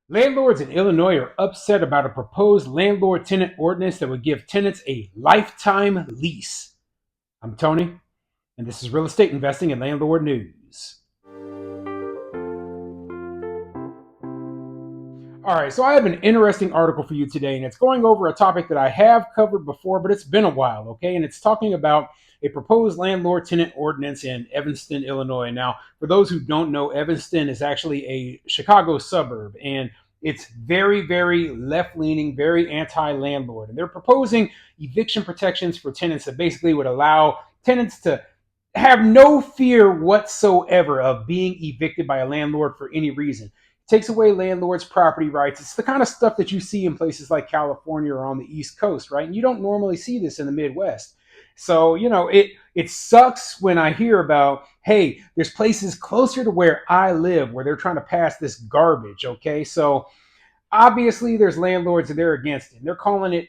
Landlords in Illinois are upset about a proposed landlord tenant ordinance that would give tenants a lifetime lease. I'm Tony, and this is Real Estate Investing and Landlord News. All right, so I have an interesting article for you today, and it's going over a topic that I have covered before, but it's been a while, okay? And it's talking about a proposed landlord tenant ordinance in Evanston, Illinois. Now, for those who don't know, Evanston is actually a Chicago suburb, and it's very, very left leaning, very anti landlord. And they're proposing eviction protections for tenants that basically would allow tenants to have no fear whatsoever of being evicted by a landlord for any reason. Takes away landlords' property rights. It's the kind of stuff that you see in places like California or on the East Coast, right? And you don't normally see this in the Midwest. So, it sucks when I hear about, hey, there's places closer to where I live where they're trying to pass this garbage, okay? So obviously there's landlords and they're against it. They're calling it,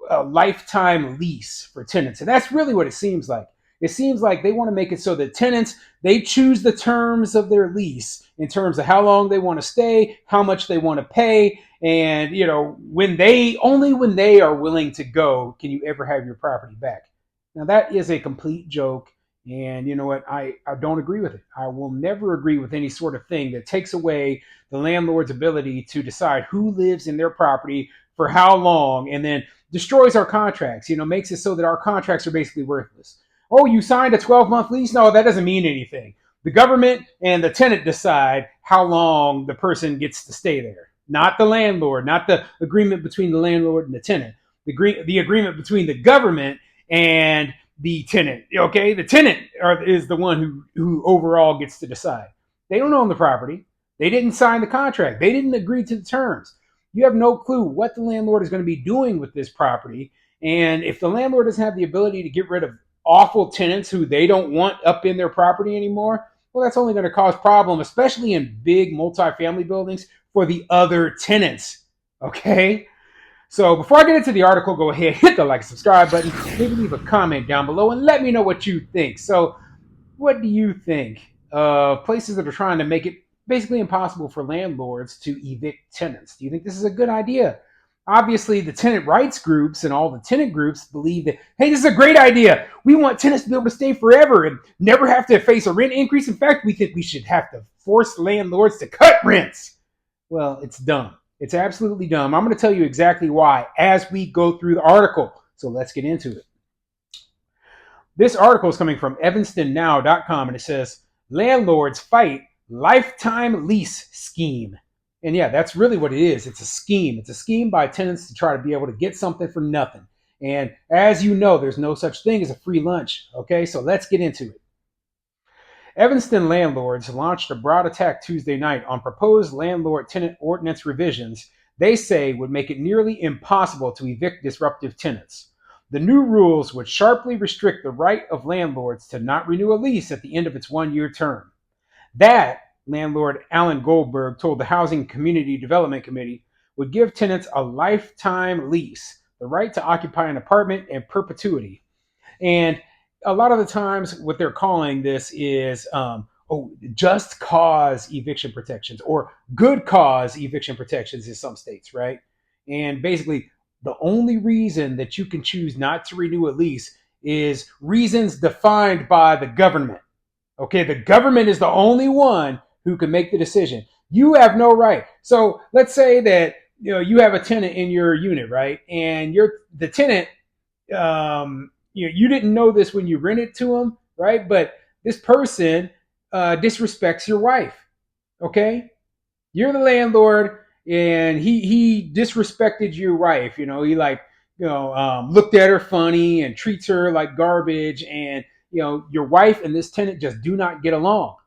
a lifetime lease for tenants. And that's really what it seems like. It seems like they want to make it so that tenants, they choose the terms of their lease in terms of how long they want to stay, how much they want to pay, and when they are willing to go, can you ever have your property back? Now that is a complete joke. And you know what? I don't agree with it. I will never agree with any sort of thing that takes away the landlord's ability to decide who lives in their property for how long and then destroys our contracts, makes it so that our contracts are basically worthless. Oh, you signed a 12-month lease? No, that doesn't mean anything. The government and the tenant decide how long the person gets to stay there, not the landlord, not the agreement between the landlord and the tenant. The agreement between the government and the tenant. Okay, the tenant is the one who overall gets to decide. They don't own the property. They didn't sign the contract. They didn't agree to the terms. You have no clue what the landlord is going to be doing with this property. And if the landlord doesn't have the ability to get rid of awful tenants who they don't want up in their property anymore, well, that's only going to cause problem, especially in big multifamily buildings for the other tenants. Okay? So before I get into the article, go ahead, hit the like and subscribe button, maybe leave a comment down below and let me know what you think. So what do you think of places that are trying to make it basically impossible for landlords to evict tenants? Do you think this is a good idea? Obviously, the tenant rights groups and all the tenant groups believe that, hey, this is a great idea. We want tenants to be able to stay forever and never have to face a rent increase. In fact, we think we should have to force landlords to cut rents. Well, it's dumb. It's absolutely dumb. I'm going to tell you exactly why as we go through the article. So let's get into it. This article is coming from evanstonnow.com, and it says, landlords fight lifetime lease scheme. And yeah, that's really what it is. It's a scheme. It's a scheme by tenants to try to be able to get something for nothing. And as you know, there's no such thing as a free lunch. Okay, so let's get into it. Evanston landlords launched a broad attack Tuesday night on proposed landlord tenant ordinance revisions they say would make it nearly impossible to evict disruptive tenants. The new rules would sharply restrict the right of landlords to not renew a lease at the end of its 1-year term. That, landlord Alan Goldberg told the Housing Community Development Committee, would give tenants a lifetime lease, the right to occupy an apartment in perpetuity. And a lot of the times, what they're calling this is just cause eviction protections or good cause eviction protections in some states, right? And basically, the only reason that you can choose not to renew a lease is reasons defined by the government. Okay, the government is the only one who can make the decision. You have no right. So let's say that you have a tenant in your unit, right? And the tenant, you didn't know this when you rented to them, right? But this person disrespects your wife. Okay, you're the landlord, and he disrespected your wife. He looked at her funny and treats her like garbage, and your wife and this tenant just do not get along.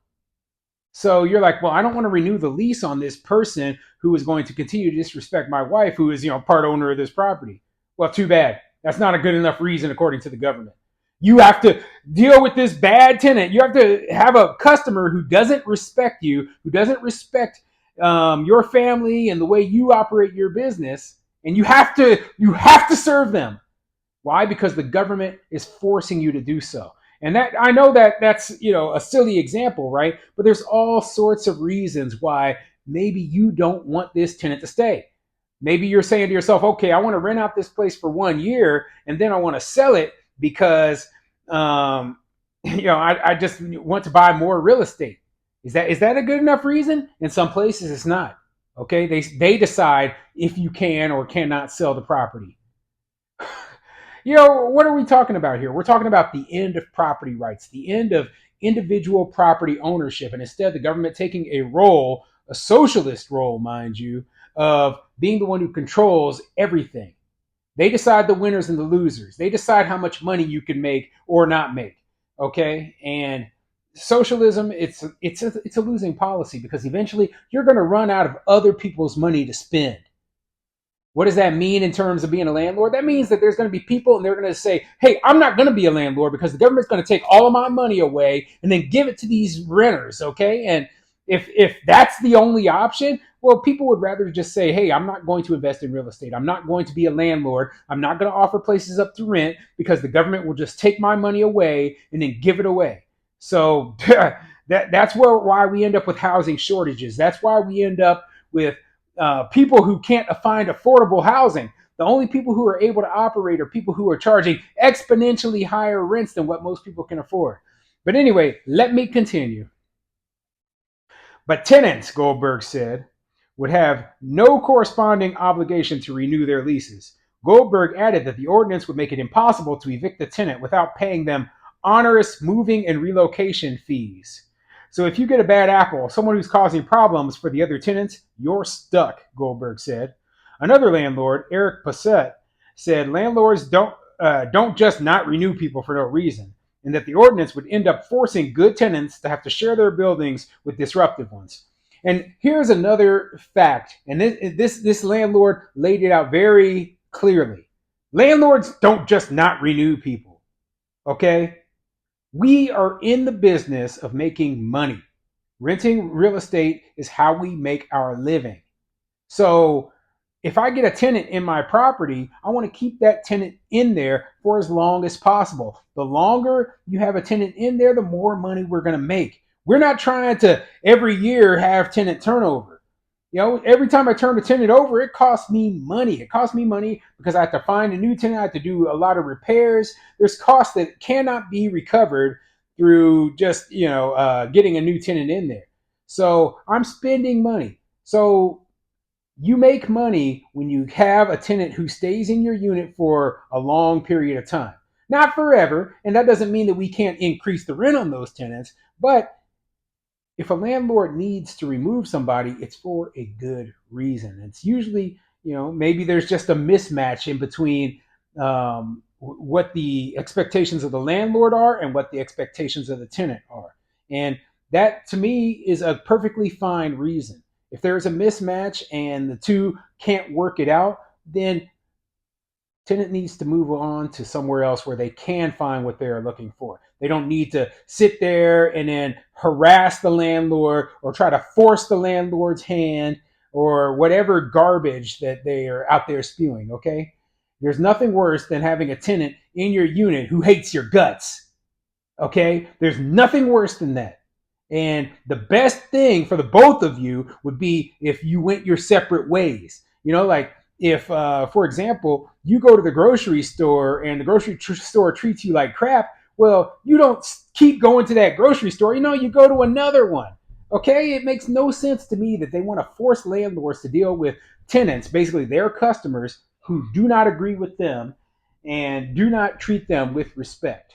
So you're like, well, I don't want to renew the lease on this person who is going to continue to disrespect my wife, who is part owner of this property. Well, too bad. That's not a good enough reason according to the government. You have to deal with this bad tenant. You have to have a customer who doesn't respect you, who doesn't respect your family and the way you operate your business, and you have to serve them. Why? Because the government is forcing you to do so. And that, I know that that's a silly example, right? But there's all sorts of reasons why maybe you don't want this tenant to stay. Maybe you're saying to yourself, okay, I want to rent out this place for 1 year and then I want to sell it because I just want to buy more real estate. Is that a good enough reason? In some places it's not. Okay, they decide if you can or cannot sell the property. What are we talking about here? We're talking about the end of property rights, the end of individual property ownership, and instead the government taking a role, a socialist role, mind you, of being the one who controls everything. They decide the winners and the losers. They decide how much money you can make or not make. Okay, and socialism, it's a losing policy because eventually you're going to run out of other people's money to spend. What does that mean in terms of being a landlord? That means that there's going to be people and they're going to say, hey, I'm not going to be a landlord because the government's going to take all of my money away and then give it to these renters, okay? And if that's the only option, well, people would rather just say, hey, I'm not going to invest in real estate. I'm not going to be a landlord. I'm not going to offer places up to rent because the government will just take my money away and then give it away. So that's why we end up with housing shortages. That's why we end up with people who can't find affordable housing. The only people who are able to operate are people who are charging exponentially higher rents than what most people can afford. But anyway, let me continue. But tenants, Goldberg said, would have no corresponding obligation to renew their leases. Goldberg added that the ordinance would make it impossible to evict the tenant without paying them onerous moving and relocation fees. So if you get a bad apple, someone who's causing problems for the other tenants, you're stuck, Goldberg said. Another landlord, Eric Passett, said landlords don't just not renew people for no reason, and that the ordinance would end up forcing good tenants to have to share their buildings with disruptive ones. And here's another fact, and this landlord laid it out very clearly. Landlords don't just not renew people, okay? We are in the business of making money. Renting real estate is how we make our living. So if I get a tenant in my property, I want to keep that tenant in there for as long as possible. The longer you have a tenant in there, the more money we're going to make. We're not trying to every year have tenant turnover. Every time I turn a tenant over, it costs me money. It costs me money because I have to find a new tenant. I have to do a lot of repairs. There's costs that cannot be recovered through just getting a new tenant in there. So I'm spending money. So you make money when you have a tenant who stays in your unit for a long period of time. Not forever, and that doesn't mean that we can't increase the rent on those tenants, but if a landlord needs to remove somebody, it's for a good reason. It's usually, maybe there's just a mismatch in between what the expectations of the landlord are and what the expectations of the tenant are. And that, to me, is a perfectly fine reason. If there's a mismatch and the two can't work it out, then tenant needs to move on to somewhere else where they can find what they're looking for. They don't need to sit there and then harass the landlord or try to force the landlord's hand or whatever garbage that they are out there spewing, okay? There's nothing worse than having a tenant in your unit who hates your guts, okay? There's nothing worse than that. And the best thing for the both of you would be if you went your separate ways. Like if, for example, you go to the grocery store and the grocery store treats you like crap, well, you don't keep going to that grocery store. You go to another one. Okay? It makes no sense to me that they want to force landlords to deal with tenants, basically their customers, who do not agree with them and do not treat them with respect.